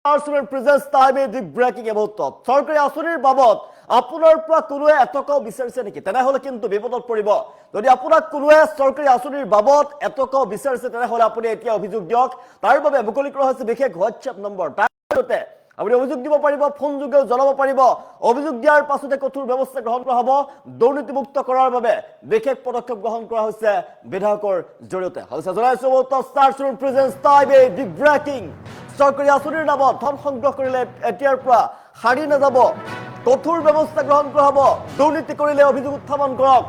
Presence টাইমে দি breaking about চৰকাৰী আঁচনিৰ বাবদ আপোনাৰ পৰা কোনোৱে এটকাও বিচাৰিছে নেকি? তেনেহলে কিন্তু বিপদত পৰিব। যদি আপোনাক কোনোৱে চৰকাৰী আঁচনিৰ বাবদ এটকাও বিচাৰিছে তেনেহলে আপুনি এতিয়া অভিযোগ দিয়ক। তাৰ বাবে মুকলি কৰা হৈছে বিশেষ হোৱাটছএপ নম্বৰ। তাৰ জৰিয়তে আপুনি অভিযোগ দিব পাৰিব, ফোন যোগেও জনাব পাৰিব। অভিযোগ দিয়াৰ পাছতে কঠোৰ ব্যৱস্থা গ্ৰহণ কৰা হ'ব। দুৰ্নীতিমুক্ত কৰাৰ বাবে বিশেষ পদক্ষেপ গ্ৰহণ কৰা হৈছে বিধায়কৰ জৰিয়তে। জনাইছো প্ৰেজেন্স টাইমে দি ব্ৰেকিং চৰকাৰী আঁচনিৰ নামত ধন সংগ্ৰহ কৰিলে এতিয়াৰ পৰা সাৰি নাযাব। কঠোৰ ব্যৱস্থা গ্ৰহণ কৰা হ'ব। দুৰ্নীতি কৰিলে অভিযোগ উত্থাপন কৰক।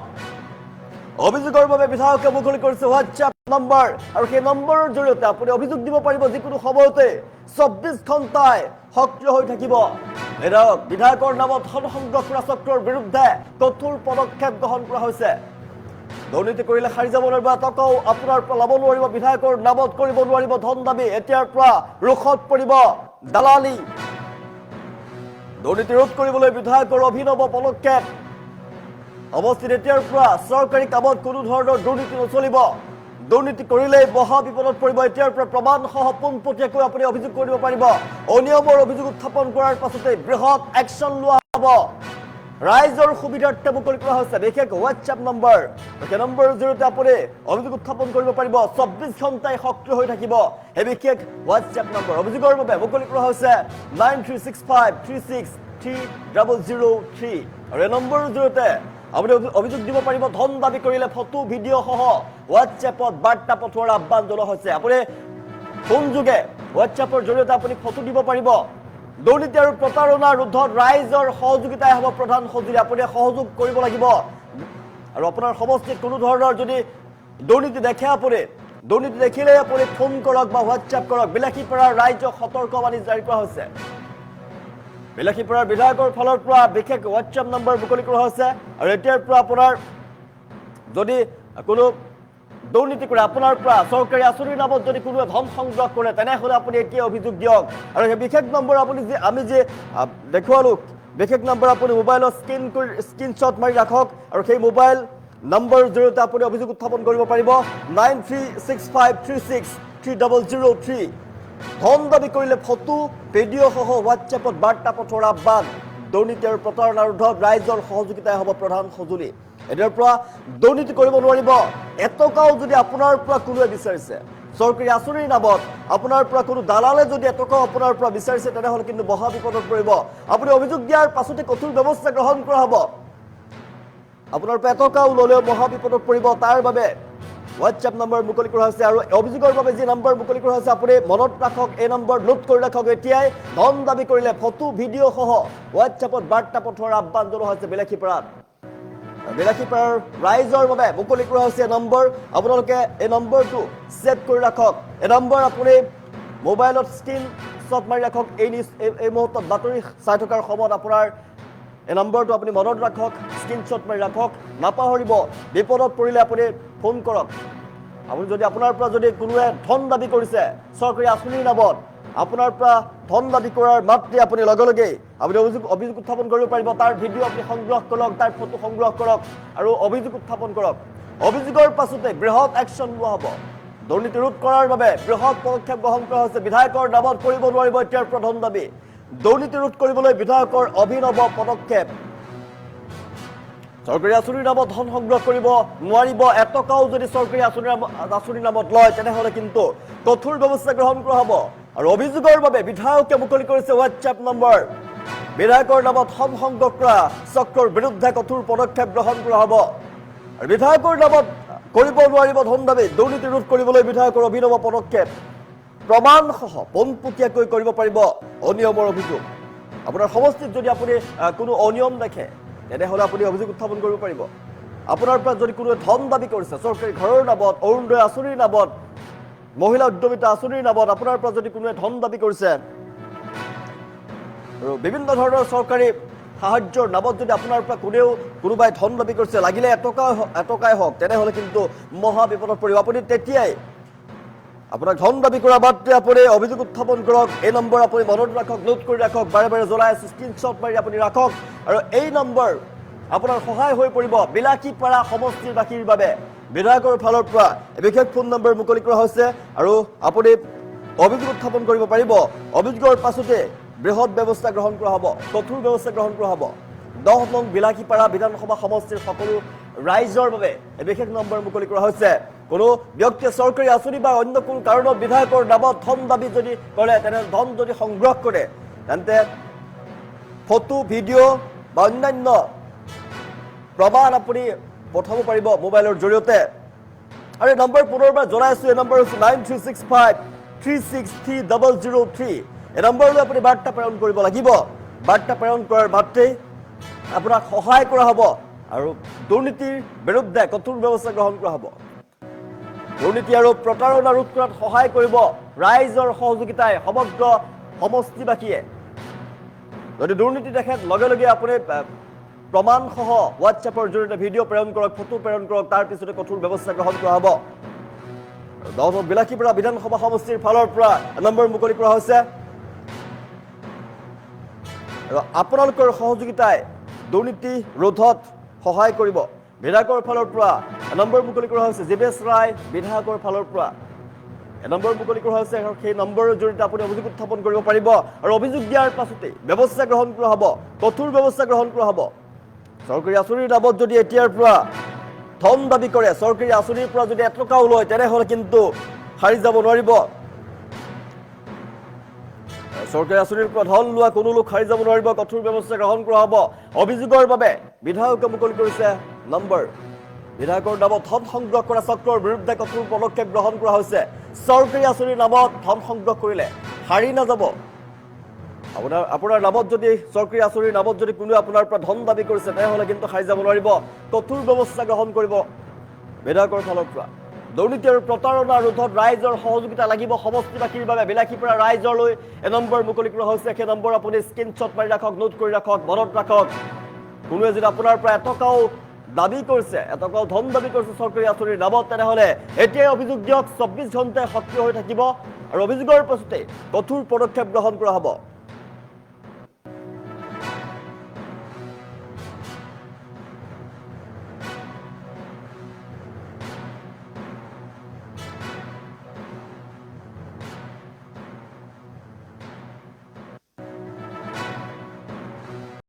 অভিযোগৰ বাবে বিধায়কে মুকলি কৰিছে হোৱাটছএপ নম্বৰ, আৰু সেই নম্বৰৰ জৰিয়তে আপুনি অভিযোগ দিব পাৰিব যিকোনো সময়তে 24 ঘণ্টাই সক্ৰিয় হৈ থাকিব। বিধায়কৰ নামত ধন সংগ্ৰহ কৰা চক্ৰৰ বিৰুদ্ধে কঠোৰ পদক্ষেপ গ্ৰহণ কৰা হৈছে। দুৰ্নীতি কৰিলে সাৰি যাব নোৱাৰিব, এটকাও আপোনাৰ পৰা ল'ব নোৱাৰিব। বিধায়কৰ নামত কৰিব নোৱাৰিব ধন দাবী। এতিয়াৰ পৰা ৰোষত পৰিব দালালি। দুৰ্নীতি ৰোধ কৰিবলৈ বিধায়কৰ অভিনৱ পদক্ষেপ। অৱস্থিত এতিয়াৰ পৰা চৰকাৰী কামত কোনো ধৰণৰ দুৰ্নীতি নচলিব। দুৰ্নীতি কৰিলেই মহা বিপদত পৰিব। এতিয়াৰ পৰা প্ৰমাণসহ পোনপটীয়াকৈ আপুনি অভিযোগ কৰিব পাৰিব। অনিয়মৰ অভিযোগ উত্থাপন কৰাৰ পাছতে বৃহৎ একশ্যন লোৱা হ'ব। ৰাইজৰ সুবিধাৰ্থে মুকলি কৰা হৈছে বিশেষ হোৱাটছএপ নম্বৰ। সেই নম্বৰৰ জৰিয়তে আপুনি অভিযোগ উত্থাপন কৰিব পাৰিব। 24 ঘণ্টাই সক্ৰিয় হৈ থাকিব এই বিশেষ হোৱাটছএপ নম্বৰ। অভিযোগৰ বাবে মুকলি কৰা হৈছে 9365363003, আৰু এই নম্বৰৰ জৰিয়তে আপুনি অভিযোগ দিব পাৰিব। ধন দাবী কৰিলে ফটো ভিডিঅ' সহ হোৱাটছএপত বাৰ্তা পঠোৱাৰ আহ্বান জনোৱা হৈছে। আপুনি ফোন যোগে হোৱাটছএপৰ জৰিয়তে আপুনি ফটো দিব পাৰিব। দুৰ্নীতি আৰু প্ৰতাৰণা ৰোধত ৰাইজৰ সহযোগিতাই হ'ব প্ৰধান সঁজুলি। আপুনি সহযোগ কৰিব লাগিব। আৰু আপোনাৰ সমষ্টিত কোনো ধৰণৰ যদি দুৰ্নীতি দেখে, আপুনি দুৰ্নীতি দেখিলে আপুনি ফোন কৰক বা হোৱাটছএপ কৰক। বিলাসীপাৰাৰ ৰাইজক সতৰ্কবাণী জাৰি কৰা হৈছে। বিলাসীপাৰাৰ বিধায়কৰ ফালৰ পৰা বিশেষ হোৱাটছএপ নম্বৰ মুকলি কৰা হৈছে। আৰু এতিয়াৰ পৰা আপোনাৰ যদি কোনো দুৰ্নীতি কৰে, আপোনাৰ পৰা চৰকাৰী আঁচনিৰ নামত যদি কোনোৱে ধন সংগ্ৰহ কৰে, তেনেহলে আপুনি এতিয়া অভিযোগ দিয়ক। আৰু সেই বিশেষ নম্বৰ আপুনি আমি যে দেখুৱালো, বিশেষ নম্বৰ আপুনি মোবাইলত স্ক্ৰীনশ্বট মাৰি ৰাখক। আৰু সেই মোবাইল নম্বৰৰ জৰিয়তে আপুনি অভিযোগ উত্থাপন কৰিব পাৰিব। 9365363003। ধন দাবী কৰিলে ফটো ভিডিঅ' সহ হোৱাটছএপত বাৰ্তা পঠোৱাৰ আহ্বান। দুৰ্নীতি আৰু প্ৰতাৰণা ৰোধত ৰাইজৰ সহযোগিতাই হ'ব প্ৰধান সঁজুলি। এতিয়াৰ পৰা দুৰ্নীতি কৰিব নোৱাৰিব। এটকাও যদি আপোনাৰ পৰা কোনোৱে বিচাৰিছে চৰকাৰী আঁচনিৰ নামত, আপোনাৰ পৰা কোনো দালালে যদি এটকাও আপোনাৰ পৰা বিচাৰিছে, তেনেহলে কিন্তু মহা বিপদত পৰিব। আপুনি অভিযোগ দিয়াৰ পাছতে কঠোৰ ব্যৱস্থা গ্ৰহণ কৰা হ'ব। আপোনাৰ পৰা এটকাও ল'লেও মহা বিপদত পৰিব। তাৰ বাবে হোৱাটছএপ নম্বৰ মুকলি কৰা হৈছে। আৰু অভিযোগৰ বাবে যি নম্বৰ মুকলি কৰা হৈছে আপুনি মনত ৰাখক, এই নম্বৰ নোট কৰি ৰাখক। এতিয়াই ধন দাবী কৰিলে ফটো ভিডিঅ' সহ হোৱাটছএপত বাৰ্তা পঠোৱাৰ আহ্বান জনোৱা হৈছে বিলাসীপাৰাত। বিলাসীপাৰাৰ ৰাইজৰ বাবে মুকলি কৰা হৈছে নম্বৰ। আপোনালোকে এই নম্বৰটো ছেভ কৰি ৰাখক। এই নম্বৰ আপুনি মোবাইলত স্ক্ৰীনশ্বট মাৰি ৰাখক। এই মুহূৰ্তত বাতৰি চাই থকাৰ সময়ত আপোনাৰ এই নম্বৰটো আপুনি মনত ৰাখক, স্ক্ৰীনশ্বট মাৰি ৰাখক, নাপাহৰিব। বিপদত পৰিলে আপুনি ফোন কৰক। আপুনি যদি আপোনাৰ পৰা যদি কোনোৱে ধন দাবী কৰিছে চৰকাৰী আঁচনিৰ নামত, আপোনাৰ পৰা ধন দাবী কৰাৰ মাত্ৰে আপুনি লগে লগেই আপুনি অভিযোগ উত্থাপন কৰিব পাৰিব। তাৰ ভিডিঅ' আপুনি সংগ্ৰহ কৰক, তাৰ ফটো সংগ্ৰহ কৰক আৰু অভিযোগ উত্থাপন কৰক। অভিযোগৰ পাছতে বৃহৎ একশ্যন লোৱা হ'ব। দুৰ্নীতি ৰোধ কৰাৰ বাবে বৃহৎ পদক্ষেপ গ্ৰহণ কৰা হৈছে। বিধায়কৰ নামত কৰিব নোৱাৰিব এতিয়াৰ পৰা ধন দাবী। দুৰ্নীতি ৰোধ কৰিবলৈ বিধায়কৰ অভিনৱ পদক্ষেপ। চৰকাৰী আঁচনিৰ নামত ধন সংগ্ৰহ কৰিব নোৱাৰিব। এটকাও যদি চৰকাৰী আঁচনিৰ নামত লয়, তেনেহলে কিন্তু কঠোৰ ব্যৱস্থা গ্ৰহণ কৰা হ'ব। আৰু অভিযোগৰ বাবে বিধায়কে মুকলি কৰিছে হোৱাটছএপ নম্বৰ। বিধায়কৰ নামত ধন সংগ্ৰহ কৰা চক্ৰৰ বিৰুদ্ধে কঠোৰ পদক্ষেপ গ্ৰহণ কৰা হ'ব। আৰু বিধায়কৰ নামত কৰিব নোৱাৰিব ধন দাবী। দুৰ্নীতি ৰোধ কৰিবলৈ বিধায়কৰ অভিনৱ পদক্ষেপ। প্ৰমাণসহ পোনপটীয়াকৈ কৰিব পাৰিব অনিয়মৰ অভিযোগ। আপোনাৰ সমষ্টিত যদি আপুনি কোনো অনিয়ম দেখে, তেনেহলে আপুনি অভিযোগ উত্থাপন কৰিব পাৰিব। আপোনাৰ পৰা যদি কোনোৱে ধন দাবী কৰিছে চৰকাৰী ঘৰৰ নামত, অৰুণোদয় আঁচনিৰ নামত, মহিলা উদ্যমিতা আঁচনিৰ নামত আপোনাৰ পৰা যদি কোনোৱে ধন দাবী কৰিছে, আৰু বিভিন্ন ধৰণৰ চৰকাৰী সাহায্যৰ নামত যদি আপোনাৰ পৰা কোনোবাই ধন দাবী কৰিছে, লাগিলে এটকাই হওক, তেনেহলে কিন্তু মহা বিপদত পৰিব। আপুনি তেতিয়াই আপোনাক ধন দাবী কৰা মাত্ৰে আপুনি অভিযোগ উত্থাপন কৰক। এই নম্বৰ আপুনি মনত ৰাখক, নোট কৰি ৰাখক, বাৰে বাৰে জনাই আছো, স্ক্ৰীনশ্বট মাৰি আপুনি ৰাখক। আৰু এই নম্বৰ আপোনাৰ সহায় হৈ পৰিব বিলাসীপাৰা সমষ্টিৰ বাসীৰ বাবে। বিধায়কৰ ফালৰ পৰা বিশেষ ফোন নম্বৰ মুকলি কৰা হৈছে। আৰু আপুনি অভিযোগ উত্থাপন কৰিব পাৰিব অভিযোগৰ পাছতে বৃহৎ ব্যৱস্থা গ্ৰহণ কৰা হ'ব কঠোৰ ব্যৱস্থা গ্ৰহণ কৰা হ'ব 10 নং বিলাকীপাৰা বিধানসভা সমষ্টিৰ সকলো ৰাইজৰ বাবে বিশেষ নম্বৰ মুকলি কৰা হৈছে কোনো ব্যক্তিয়ে চৰকাৰী আঁচনি বা অন্য কোনো কাৰণত বিধায়কৰ নামত ধন দাবী যদি কৰে তেনে ধন যদি সংগ্ৰহ কৰে তেন্তে ফটো ভিডিঅ' বা অন্যান্য প্ৰমাণ আপুনি পঠাব পাৰিব মোবাইলৰ জৰিয়তে আৰু এই নম্বৰ পুনৰবাৰ জনাই আছো এই নম্বৰ হৈছে 9365363003 এই নম্বৰলৈ আপুনি বাৰ্তা প্ৰেৰণ কৰিব লাগিব বাৰ্তা প্ৰেৰণ কৰাৰ মাত্ৰই আপোনাক সহায় কৰা হ'ব আৰু দুৰ্নীতিৰ বিৰুদ্ধে কঠোৰ ব্যৱস্থা গ্ৰহণ কৰা হ'ব দুৰ্নীতি আৰু প্ৰতাৰণা ৰোধ কৰাত সহায় কৰিব ৰাইজৰ সহযোগিতাই সমগ্ৰ সমষ্টিবাসীয়ে যদি দুৰ্নীতি দেখে লগে লগে আপুনি প্ৰমাণ সহ হোৱাটছএপৰ জৰিয়তে ভিডিঅ' প্ৰেৰণ কৰক ফটো প্ৰেৰণ কৰক তাৰ পিছতে কঠোৰ ব্যৱস্থা গ্ৰহণ কৰা হ'ব 10 নং বিলাকীপাৰা বিধানসভা সমষ্টিৰ ফালৰ পৰা নম্বৰ মুকলি কৰা হৈছে আপোনালোকৰ সহযোগিতাই দুৰ্নীতি ৰোধত সহায় কৰিব বিধায়কৰ ফালৰ পৰা নম্বৰ মুকলি কৰা হৈছে জীৱেশ ৰায় বিধায়কৰ ফালৰ পৰা নম্বৰ মুকলি কৰা হৈছে আৰু সেই নম্বৰৰ জৰিয়তে আপুনি অভিযোগ উত্থাপন কৰিব পাৰিব আৰু অভিযোগ দিয়াৰ পাছতে ব্যৱস্থা গ্ৰহণ কৰা হ'ব কঠোৰ ব্যৱস্থা গ্ৰহণ কৰা হ'ব চৰকাৰী আঁচনিৰ নামত যদি এতিয়াৰ পৰা ধন দাবী কৰে চৰকাৰী আঁচনিৰ পৰা যদি এটকাও লয় তেনেহ'লে কিন্তু সাৰি যাব নোৱাৰিব চৰকাৰী আঁচনিৰ পৰা ধন লোৱা কোনো লোক সাৰি যাব নোৱাৰিব কঠোৰ ব্যৱস্থা গ্ৰহণ কৰা হ'ব অভিযোগৰ বাবে বিধায়কে মুকলি কৰিছে নম্বৰ বিধায়কৰ নামত ধন সংগ্ৰহ কৰা চক্ৰৰ বিৰুদ্ধে কঠোৰ পদক্ষেপ গ্ৰহণ কৰা হৈছে চৰকাৰী আঁচনিৰ নামত ধন সংগ্ৰহ কৰিলে সাৰি নাযাব আপোনাৰ নামত যদি চৰকাৰী আঁচনিৰ নামত যদি কোনো আপোনাৰ পৰা ধন দাবী কৰিছে তেনেহ'লে কিন্তু সাৰি যাব নোৱাৰিব কঠোৰ ব্যৱস্থা গ্ৰহণ কৰিব বিধায়কৰ ফালৰ পৰা দুৰ্নীতি আৰু প্ৰতাৰণা ৰোধত ৰাইজৰ সহযোগিতা লাগিব সমষ্টিবাসীৰ বাবে বিলাকীপাৰা ৰাইজলৈ এই নম্বৰ মুকলি কৰা হৈছে সেই নম্বৰ আপুনি স্ক্ৰীনশ্বট মাৰি ৰাখক নোট কৰি ৰাখক মনত ৰাখক কোনোৱে যদি আপোনাৰ পৰা এটকাও দাবী কৰিছে এটকাও ধন দাবী কৰিছে চৰকাৰী আঁচনিৰ নামত তেনেহ'লে এতিয়াই অভিযোগ দিয়ক 24 ঘণ্টাই সক্ৰিয় হৈ থাকিব আৰু অভিযোগৰ পাছতে কঠোৰ পদক্ষেপ গ্ৰহণ কৰা হ'ব